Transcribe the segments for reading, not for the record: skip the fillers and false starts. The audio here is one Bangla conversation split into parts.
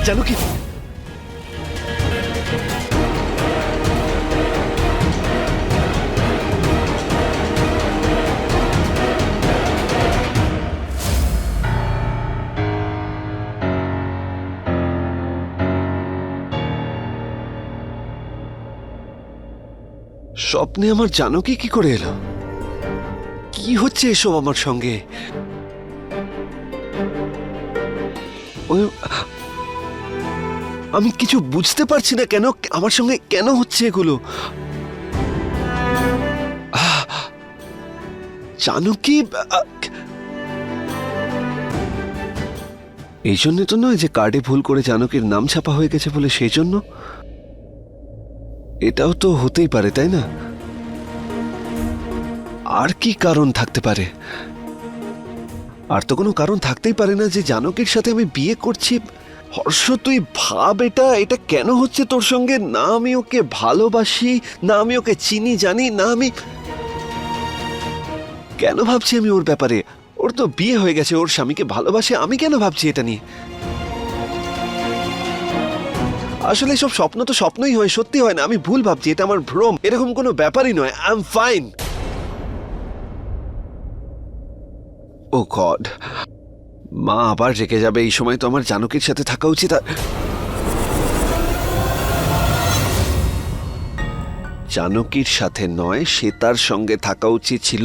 জানকী, স্বপ্নে আমার জানকী কি করে এলো? কি হচ্ছে এসব আমার সঙ্গে? আমি কিছু বুঝতে পারছি না, কেন আমার সঙ্গে কেন হচ্ছে এগুলো? জানকী, এই জন্য তো নয় যে কার্ডে ভুল করে জানকীর নাম ছাপা হয়ে গেছে বলে, সেই জন্য? এটাও তো হতেই পারে, তাই না? আর কি কারণ থাকতে পারে? আর তো কোনো কারণ থাকতেই পারে না যে জানকীর সাথে আমি বিয়ে করছি। হর্ষ, তুই ভাব, এটা কেন হচ্ছে তোর সঙ্গে? না আমি ওকে ভালোবাসি, না আমি ওকে চিনি জানি, না আমি কেন ভাবছি আমি ওর ব্যাপারে? ওর তো বিয়ে হয়ে গেছে, ওর স্বামীকে ভালোবাসে, আমি কেন ভাবছি এটা নিয়ে? আসলে সব স্বপ্ন তো স্বপ্নই হয়, সত্যি হয় না। আমি ভুল ভাবছি, এটা আমার ভ্রম, এরকম কোনো ব্যাপারই নয়। I am fine. Oh God, মা আবার রেগে যাবে। এই সময় তো আমার জানকীর সাথে থাকা উচিত। জানকীর সাথে নয়, শ্বেতার সঙ্গে থাকা উচিত ছিল।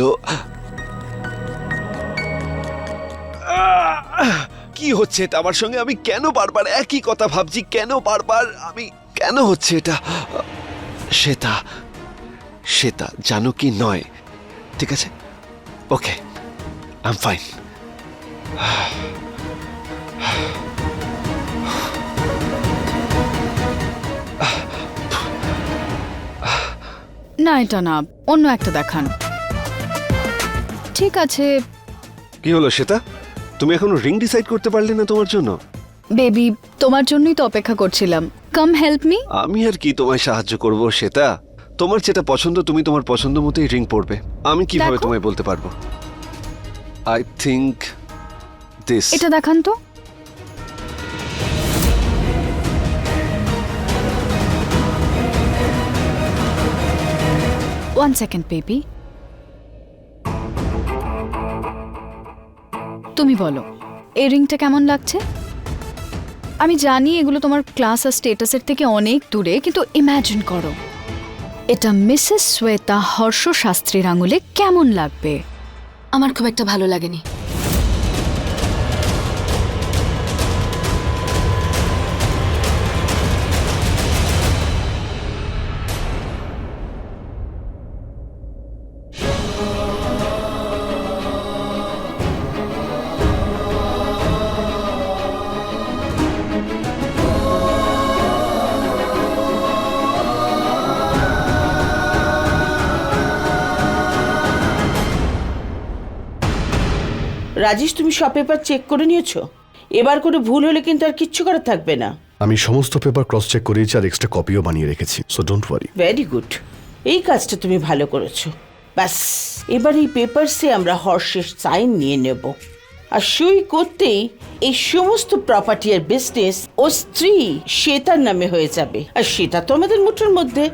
কি হচ্ছে এটা আমার সঙ্গে? আমি কেন বারবার একই কথা ভাবছি? কেন বারবার আমি, কেন হচ্ছে এটা? শ্বেতা, শ্বেতা, জানকী নয়। ঠিক আছে, ওকে, আই এম ফাইন। না, এটা না, অন্য একটা দেখান। ঠিক আছে কি হলো শ্বেতা, তুমি এখনো রিং ডিসাইড করতে পারলে না তোমার জন্য? বেবি, তোমার জন্যই তো অপেক্ষা করছিলাম। কাম হেল্প মি। আমি আর কি তোমায় সাহায্য করব শ্বেতা? তোমার যেটা পছন্দ তুমি তোমার পছন্দ মতোই রিং পরবে। আমি কিভাবে দেখো। তোমায় বলতে পারবো? I think this. এটা দেখান তো। ওয়ান সেকেন্ড বেবি, তুমি বলো এই রিংটা কেমন লাগছে? আমি জানি এগুলো তোমার ক্লাস আর স্টেটাসের থেকে অনেক দূরে, কিন্তু ইম্যাজিন করো এটা মিসেস শ্বেতা হর্ষ শাস্ত্রীর আঙুলে কেমন লাগবে? আমার খুব একটা ভালো লাগেনি। রাজেশ, তুমি সব পেপার চেক করে নিয়েছো? এবার করে ভুল হলে কিন্তু আর কিচ্ছু করার থাকবে না। আমি সমস্ত পেপার ক্রস চেক করেছি আর এক্সট্রা কপিও বানিয়ে রেখেছি, so don't worry. Very good, এই কাজটা তুমি ভালো করেছো। ব্যাস, এবার এই পেপারসে আমরা হর্ষের সাইন নিয়ে নেব, আর সই করতেই এই সমস্ত প্রপার্টি আর বিজনেস ও স্ত্রী শ্বেতার নামে হয়ে যাবে। আর সেটা তো আমাদের মুঠোর মধ্যে।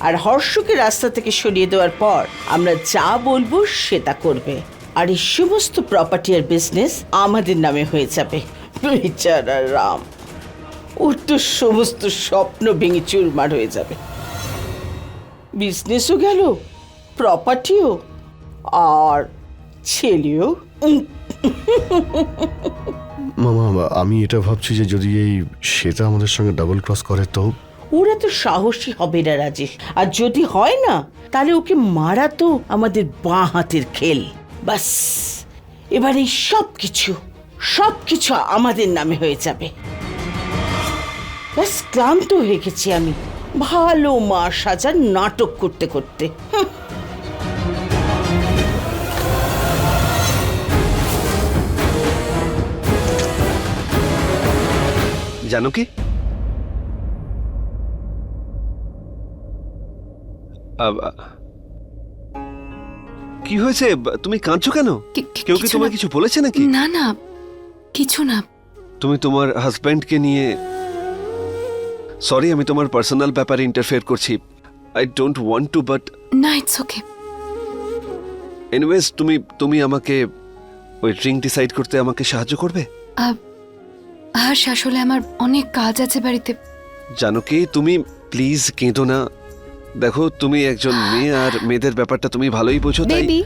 আর হর্ষকে রাস্তা থেকে সরিয়ে দেওয়ার পর আমরা যা বলবো সেটা করবে, আর এই সমস্ত প্রপার্টি আর বিজনেস আমাদের নামে হয়ে যাবে। বেচারা রাম, ওর তো সমস্ত স্বপ্ন ভেঙে চুরমার হয়ে যাবে। বিজনেসও গেল, প্রপার্টিও, আর ছেলেও। মামা, আমি এটা ভাবছি যে যদি এই শ্বেতা আমাদের সঙ্গে ডাবল ক্রস করে তো? ওরা তো সাহসী হবে না রাজেশ, আর যদি হয় না তাহলে ওকে মারা তো আমাদের বাঁ হাতের খেল। বাস, এবার এই সব কিছু আমাদের নামে হয়ে যাবে। ব্যাস, ক্লান্ত হয়ে গেছি আমি ভালো মা সাজার নাটক করতে করতে। জানকী, কি হয়েছে? তুমি কাঁদছো কেন? কেউ কি তোমায় কিছু বলেছে নাকি? না না, কিছু না। তুমি তোমার হাজবেন্ডকে নিয়ে সরি আমি তোমার পার্সোনাল ব্যাপারে ইন্টারফেয়ার করছি। I don't want to, but না, ইটস ওকে। এনিওয়েজ তুমি আমাকে ওই রিং ডিসাইড করতে আমাকে সাহায্য করবে? হর্ষ, আসলে আমার অনেক কাজ আছে বাড়িতে। জানো কি, তুমি প্লিজ কেঁদো না। দেখো তুমি একজন মেয়ে, আর মেয়েদের ব্যাপারটা তুমি ভালোই বোঝো, তাই বেবি,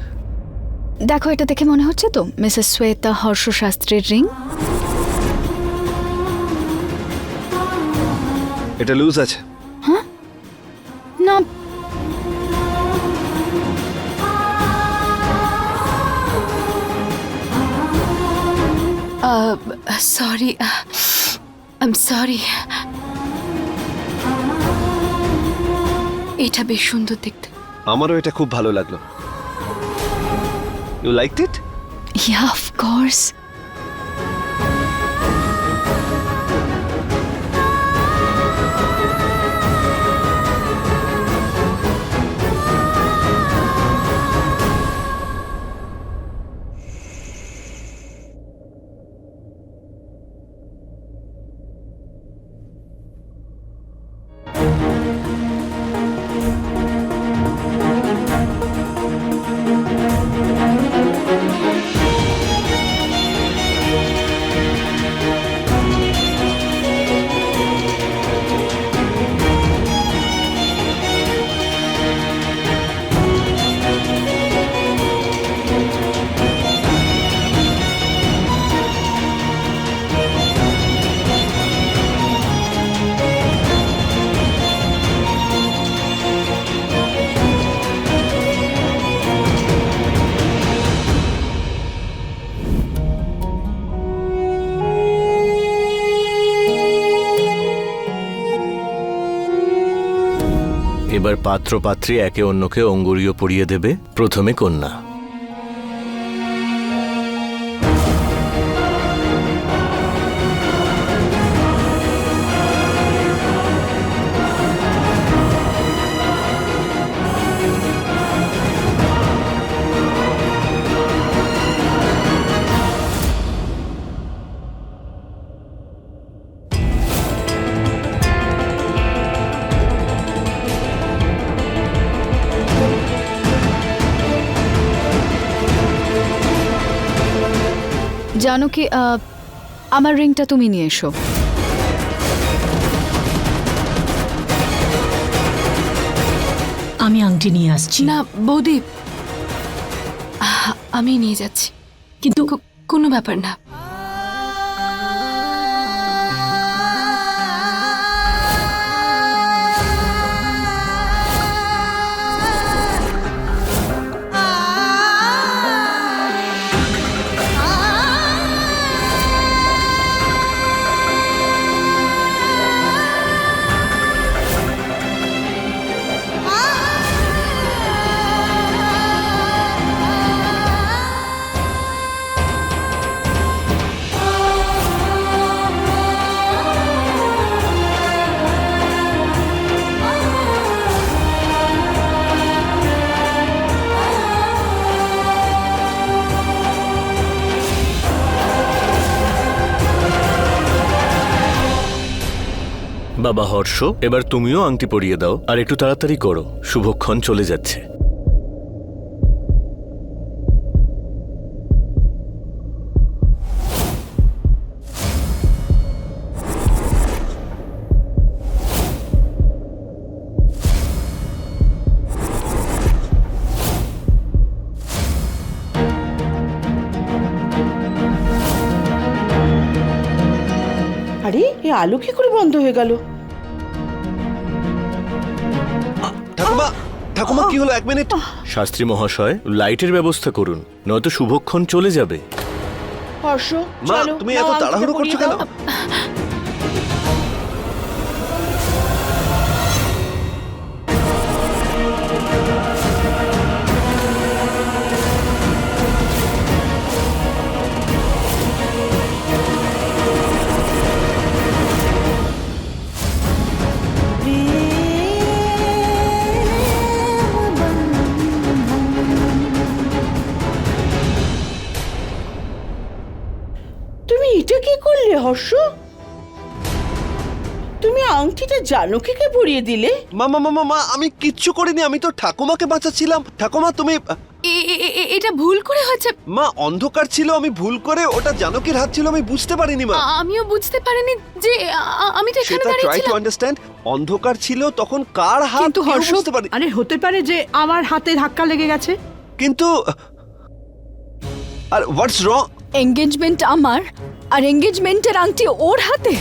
দেখো এটা দেখে মনে হচ্ছে তো মিসেস শ্বেতা হর্ষ শাস্ত্রীর রিং? এটা লুজ আছে। না, সরি, আই এম সরি। এটা বেশ সুন্দর দেখতে। আমারও এটা খুব ভালো লাগলো। You liked it? Yeah, of course. এবার পাত্র পাত্রী একে অন্যকে অঙ্গুরীয় পরিয়ে দেবে। প্রথমে কন্যা। জানো কি, আমার রিংটা তুমি নিয়ে এসো। আমি আংটি নিয়ে আসছি। না বৌদি, আমি নিয়ে যাচ্ছি। কিন্তু কোনো ব্যাপার না। বাবা হর্ষ, এবার তুমিও আংটি পরিয়ে দাও, আর একটু তাড়াতাড়ি করো, শুভক্ষণ চলে যাচ্ছে। আরে এই আলো কি করে বন্ধ হয়ে গেল? ঠাকুমা, ঠাকুমা কি হলো? 1 মিনিট। শাস্ত্রী মহাশয়, লাইটের ব্যবস্থা করুন, নয়তো শুভক্ষণ চলে যাবে। হর্ষ, মা, চলো, তুমি নাও এত আংটিটা তাড়াহুড়ো করছো পরিয়ে কেন? দাও। তুমি এটা কি করলে হর্ষ? তুমি আংটিটা জানকীকে পরিয়ে দিলে? মা মা মা মা, মা, আমি কিচ্ছু করিনি, আমি তো ঠাকুমাকে বাঁচাচ্ছিলাম। ঠাকুমা তুমি এটা ভুল করে হয়েছে। মা, অন্ধকার ছিল, আমি ভুল করে, ওটা জানকীর হাত ছিল, আমি বুঝতে পারিনি মা। আমিও বুঝতে পারিনি যে আমি তো এখানে সেটা ট্রাই টু দাঁড়িয়েছিলাম। আন্ডারস্ট্যান্ড। অন্ধকার ছিল তখন কার হাত কিন্তু কেউ হর্ষ, বুঝতে পারি। আরে হতে পারে যে আমার হাতে ধাক্কা লেগে গেছে। কিন্তু আর হোয়াটস রং? এঙ্গেজমেন্ট আমার আর এঙ্গেজমেন্টের আংটি ওর হাতে।